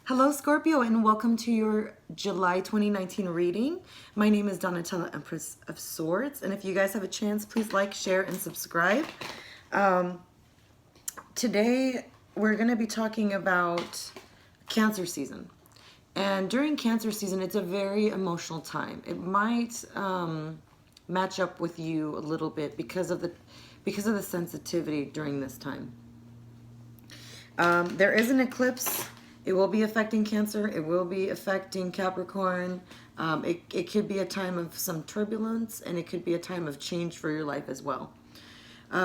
Hello, Scorpio, and welcome to your July 2019 reading. My name is Donatella, Empress of Swords, and if you guys have a chance, please like, share, and subscribe. Today, we're going to be talking about Cancer season. And during Cancer season, it's a very emotional time. It might match up with you a little bit because of the sensitivity during this time. There is an eclipse. It will be affecting Cancer. It will be affecting Capricorn. It could be a time of some turbulence, and it could be a time of change for your life as well.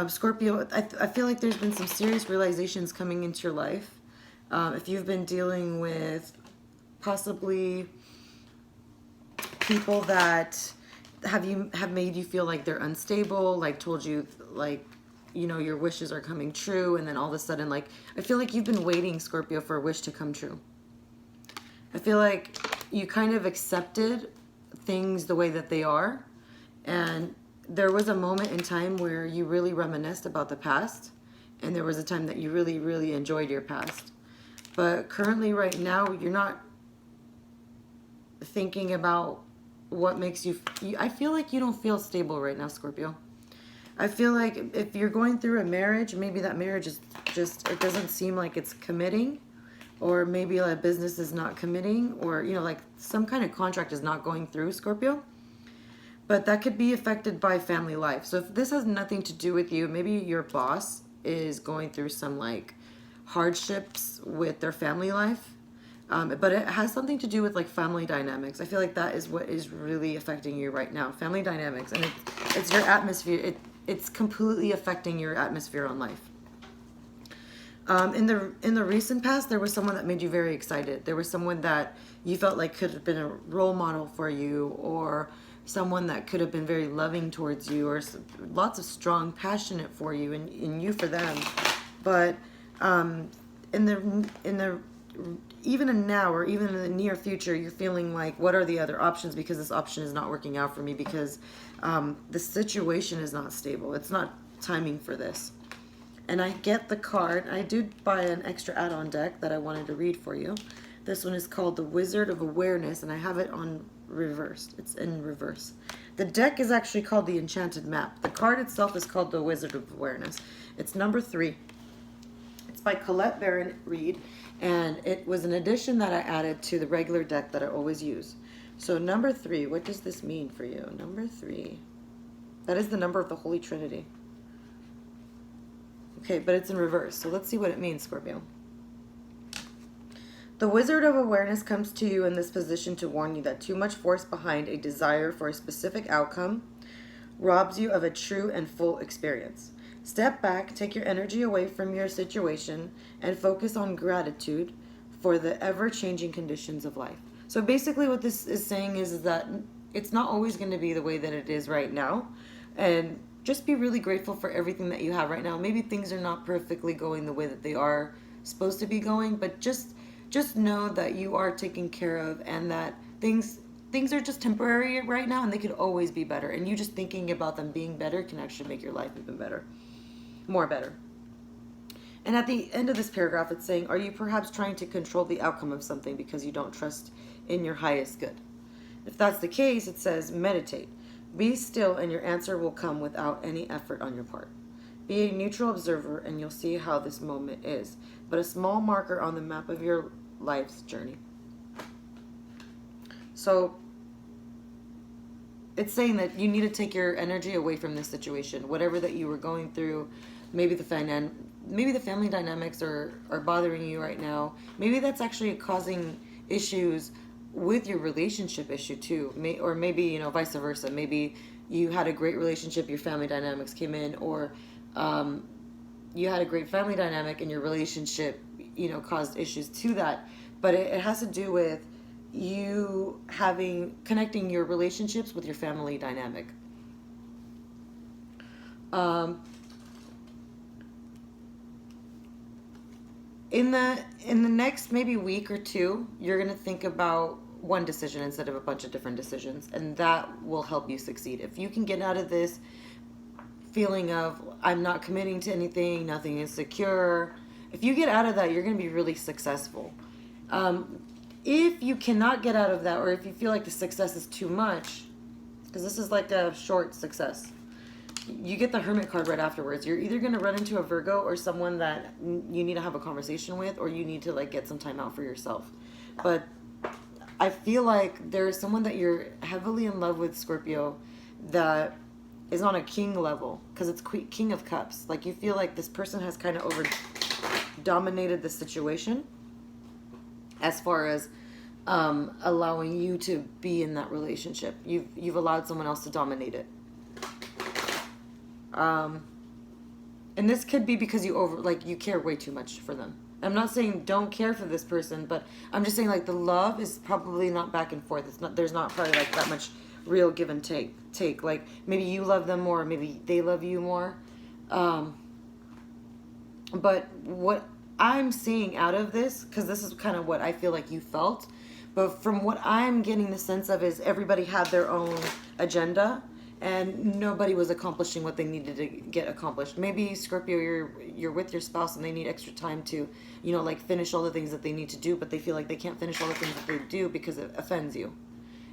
Scorpio, I feel like there's been some serious realizations coming into your life. If you've been dealing with possibly people that have made you feel like they're unstable, like told you like, you know, your wishes are coming true, and then all of a sudden, like, I feel like you've been waiting, Scorpio, for a wish to come true. I feel like you kind of accepted things the way that they are, and there was a moment in time where you really reminisced about the past, and there was a time that you really, really enjoyed your past. But currently, right now, you're not thinking about what makes you... I feel like you don't feel stable right now, Scorpio. I feel like if you're going through a marriage, maybe that marriage is just, it doesn't seem like it's committing, or maybe a business is not committing, or, you know, like some kind of contract is not going through, Scorpio. But that could be affected by family life. So if this has nothing to do with you, maybe your boss is going through some like hardships with their family life. But it has something to do with like family dynamics. I feel like that is what is really affecting you right now. Family dynamics. And it's your atmosphere. It's completely affecting your atmosphere on life. In the recent past, there was someone that made you very excited. There was someone that you felt like could have been a role model for you, or someone that could have been very loving towards you, or lots of strong, passionate for you, and you for them. But even in now, or even in the near future, you're feeling like, what are the other options? Because this option is not working out for me, because the situation is not stable. It's not timing for this. And I get the card. I did buy an extra add-on deck that I wanted to read for you. This one is called the Wizard of Awareness, and I have it on reversed. It's in reverse. The deck is actually called the Enchanted Map. The card itself is called the Wizard of Awareness. It's number 3. It's by Colette Baron Reed, and it was an addition that I added to the regular deck that I always use. So number 3, what does this mean for you? Number 3. That is the number of the Holy Trinity. Okay, but it's in reverse. So let's see what it means, Scorpio. The Wizard of Awareness comes to you in this position to warn you that too much force behind a desire for a specific outcome robs you of a true and full experience. Step back, take your energy away from your situation, and focus on gratitude for the ever-changing conditions of life. So basically what this is saying is that it's not always going to be the way that it is right now. And just be really grateful for everything that you have right now. Maybe things are not perfectly going the way that they are supposed to be going, but just know that you are taken care of, and that things are just temporary right now, and they could always be better. And you just thinking about them being better can actually make your life even better. More better. And at the end of this paragraph, it's saying, are you perhaps trying to control the outcome of something because you don't trust in your highest good? If that's the case, it says, meditate. Be still, and your answer will come without any effort on your part. Be a neutral observer, and you'll see how this moment is, but a small marker on the map of your life's journey. So it's saying that you need to take your energy away from this situation, whatever that you were going through. Maybe the family dynamics are bothering you right now. Maybe that's actually causing issues with your relationship issue too, or maybe, you know, vice versa. Maybe you had a great relationship, your family dynamics came in, or you had a great family dynamic and your relationship, you know, caused issues to that. But it has to do with you connecting your relationships with your family dynamic. In the next maybe week or two, you're going to think about one decision instead of a bunch of different decisions, and that will help you succeed. If you can get out of this feeling of, I'm not committing to anything, nothing is secure, if you get out of that, you're going to be really successful. If you cannot get out of that, or if you feel like the success is too much, because this is like a short success, you get the Hermit card right afterwards. You're either going to run into a Virgo or someone that you need to have a conversation with, or you need to like get some time out for yourself. But I feel like there is someone that you're heavily in love with, Scorpio, that is on a king level, because it's King of Cups. Like, you feel like this person has kind of over dominated the situation as far as allowing you to be in that relationship. You've allowed someone else to dominate it. And this could be because you care way too much for them. I'm not saying don't care for this person, but I'm just saying like the love is probably not back and forth. There's not probably like that much real give and take. Like, maybe you love them more, maybe they love you more. But what I'm seeing out of this, because this is kind of what I feel like you felt, but from what I'm getting the sense of is everybody had their own agenda, and nobody was accomplishing what they needed to get accomplished. Maybe, Scorpio, you're with your spouse and they need extra time to, like, finish all the things that they need to do, but they feel like they can't finish all the things that they do because it offends you.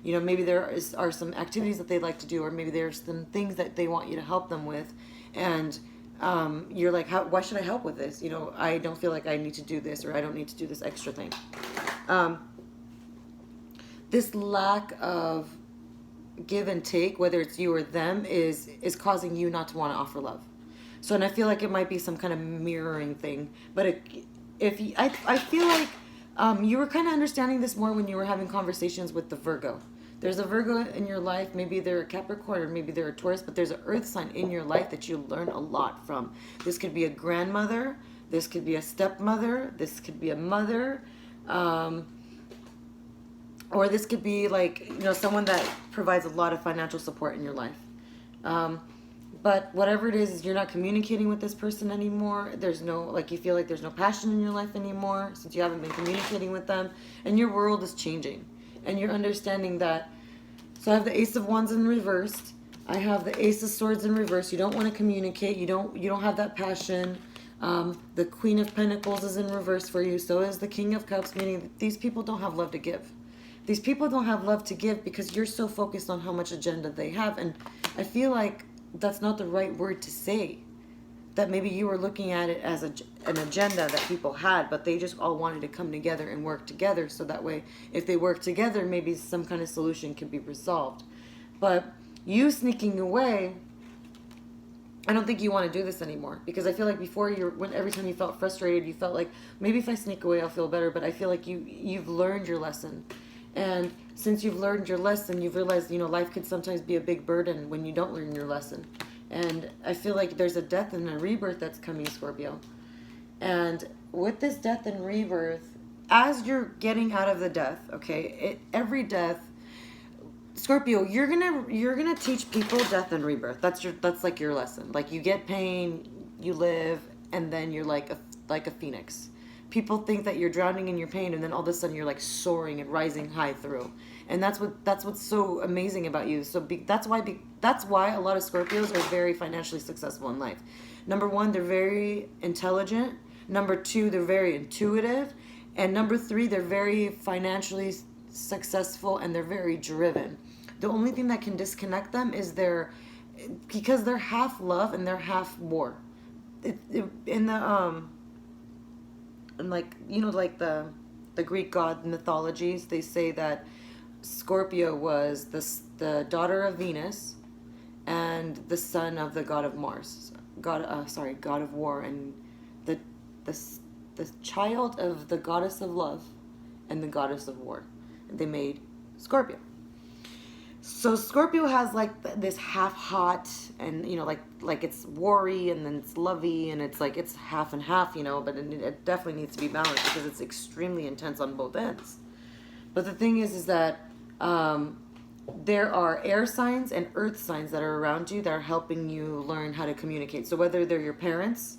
Maybe are some activities that they like to do, or maybe there's some things that they want you to help them with, and you're like, why should I help with this? I don't feel like I need to do this, or I don't need to do this extra thing. This lack of give and take, whether it's you or them, is causing you not to want to offer love. So, and I feel like it might be some kind of mirroring thing. But I feel like you were kind of understanding this more when you were having conversations with the Virgo. There's a Virgo in your life. Maybe they're a Capricorn, or maybe they're a Taurus, but there's an earth sign in your life that you learn a lot from. This could be a grandmother. This could be a stepmother. This could be a mother. Or this could be like, someone that provides a lot of financial support in your life. But whatever it is, you're not communicating with this person anymore. There's you feel like there's no passion in your life anymore since you haven't been communicating with them. And your world is changing. And you're understanding that. So I have the Ace of Wands in reverse. I have the Ace of Swords in reverse. You don't want to communicate. You don't have that passion. The Queen of Pentacles is in reverse for you. So is the King of Cups, meaning that these people don't have love to give. These people don't have love to give because you're so focused on how much agenda they have. And I feel like that's not the right word to say. That maybe you were looking at it as an agenda that people had, but they just all wanted to come together and work together. So that way, if they work together, maybe some kind of solution can be resolved. But you sneaking away, I don't think you want to do this anymore. Because I feel like before, every time you felt frustrated, you felt like, maybe if I sneak away, I'll feel better. But I feel like you've learned your lesson. And since you've learned your lesson, you've realized, life could sometimes be a big burden when you don't learn your lesson. And I feel like there's a death and a rebirth that's coming, Scorpio. And with this death and rebirth, as you're getting out of the death, okay, every death, Scorpio, you're gonna teach people death and rebirth. That's like your lesson. Like, you get pain, you live, and then you're like a phoenix. People think that you're drowning in your pain, and then all of a sudden you're like soaring and rising high through. And that's what's so amazing about you. So that's why a lot of Scorpios are very financially successful in life. Number one, they're very intelligent. Number two, they're very intuitive. And number three, they're very financially successful, and they're very driven. The only thing that can disconnect them is because they're half love and they're half war. And like the Greek god mythologies, they say that Scorpio was the daughter of Venus and the son of the god of Mars, god of war, and the child of the goddess of love and the goddess of war. And they made Scorpio. So Scorpio has like this half hot, and like it's worry, and then it's lovey, and it's like it's half and half, but it definitely needs to be balanced because it's extremely intense on both ends. But the thing is that there are air signs and earth signs that are around you that are helping you learn how to communicate. So whether they're your parents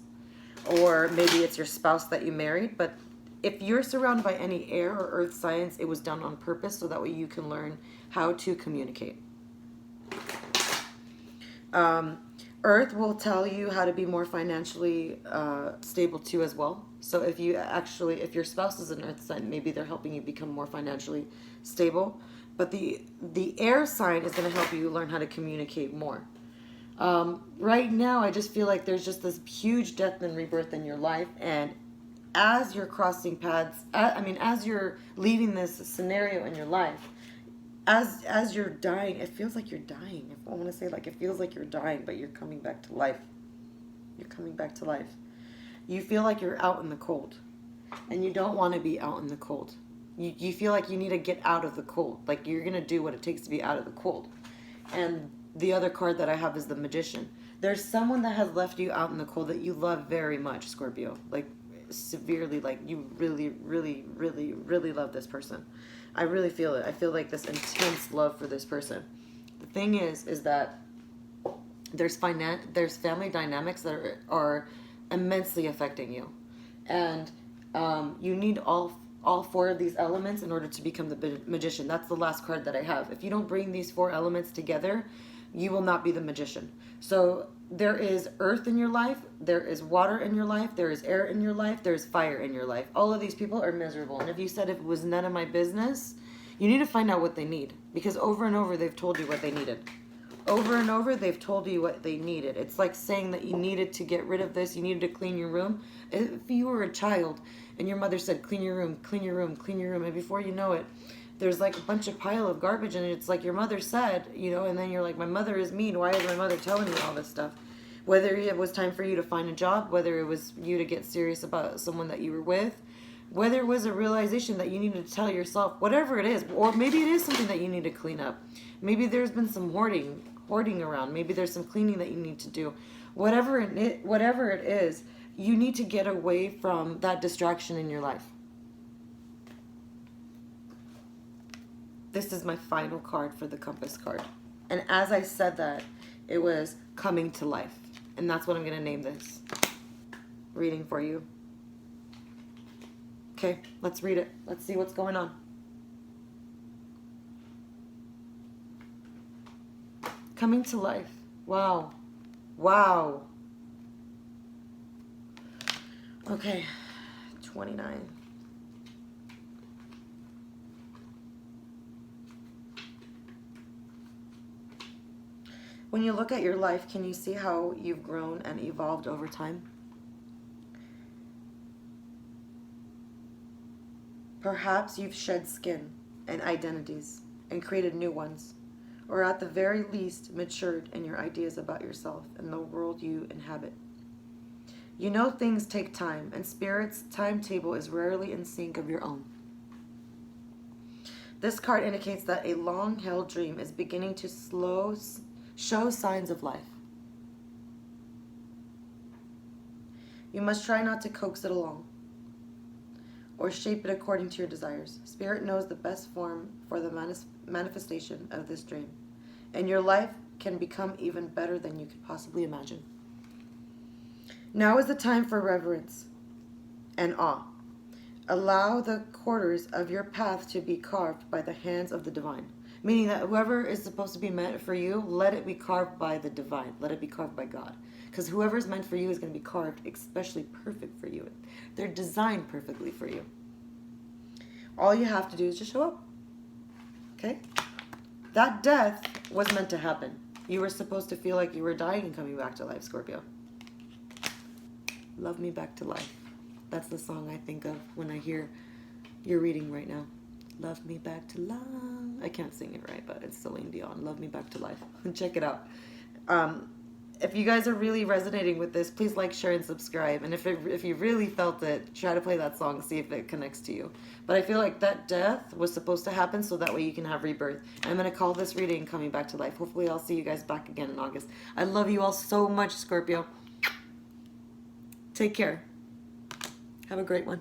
or maybe it's your spouse that you married, but if you're surrounded by any air or earth signs, it was done on purpose so that way you can learn how to communicate. Earth will tell you how to be more financially stable too as well. So if if your spouse is an Earth sign, maybe they're helping you become more financially stable. But the air sign is going to help you learn how to communicate more. Right now, I just feel like there's just this huge death and rebirth in your life, and as you're crossing paths, as you're leaving this scenario in your life, as you're dying, it feels like you're dying. If I want to say, like, it feels like you're dying, but you're coming back to life. You're coming back to life. You feel like you're out in the cold, and you don't want to be out in the cold. You feel like you need to get out of the cold. Like, you're going to do what it takes to be out of the cold. And the other card that I have is the Magician. There's someone that has left you out in the cold that you love very much, Scorpio. Like, severely, like, you really, really, really, really love this person. I really feel it. I feel like this intense love for this person. The thing is that there's family dynamics that are immensely affecting you. And you need all four of these elements in order to become the Magician. That's the last card that I have. If you don't bring these four elements together, you will not be the Magician. So there is earth in your life, there is water in your life, there is air in your life, there is fire in your life. All of these people are miserable. And if you said it was none of my business, you need to find out what they need. Because over and over, they've told you what they needed. Over and over, they've told you what they needed. It's like saying that you needed to get rid of this, you needed to clean your room. If you were a child and your mother said, clean your room, clean your room, clean your room, and before you know it, there's like a bunch of pile of garbage, and it's like your mother said, and then you're like, my mother is mean. Why is my mother telling me all this stuff? Whether it was time for you to find a job, whether it was you to get serious about someone that you were with, whether it was a realization that you needed to tell yourself, whatever it is, or maybe it is something that you need to clean up. Maybe there's been some hoarding around. Maybe there's some cleaning that you need to do. Whatever it is, you need to get away from that distraction in your life. This is my final card for the Compass card. And as I said that, it was coming to life. And that's what I'm going to name this reading for you. Okay, let's read it. Let's see what's going on. Coming to life. Wow. Wow. Okay, 29. When you look at your life, can you see how you've grown and evolved over time? Perhaps you've shed skin and identities and created new ones, or at the very least matured in your ideas about yourself and the world you inhabit. You know things take time, and Spirit's timetable is rarely in sync of your own. This card indicates that a long-held dream is beginning to show signs of life. You must try not to coax it along or shape it according to your desires. Spirit knows the best form for the manifestation of this dream, and your life can become even better than you could possibly imagine. Now is the time for reverence and awe. Allow the quarters of your path to be carved by the hands of the divine. Meaning that whoever is supposed to be meant for you, let it be carved by the divine. Let it be carved by God. Because whoever is meant for you is going to be carved especially perfect for you. They're designed perfectly for you. All you have to do is just show up. Okay? That death was meant to happen. You were supposed to feel like you were dying and coming back to life, Scorpio. Love me back to life. That's the song I think of when I hear your reading right now. Love me back to life. I can't sing it right, but it's Celine Dion. Love me back to life. Check it out. If you guys are really resonating with this, please like, share, and subscribe. And if you really felt it, try to play that song, see if it connects to you. But I feel like that death was supposed to happen so that way you can have rebirth. I'm going to call this reading Coming Back to Life. Hopefully I'll see you guys back again in August. I love you all so much, Scorpio. Take care. Have a great one.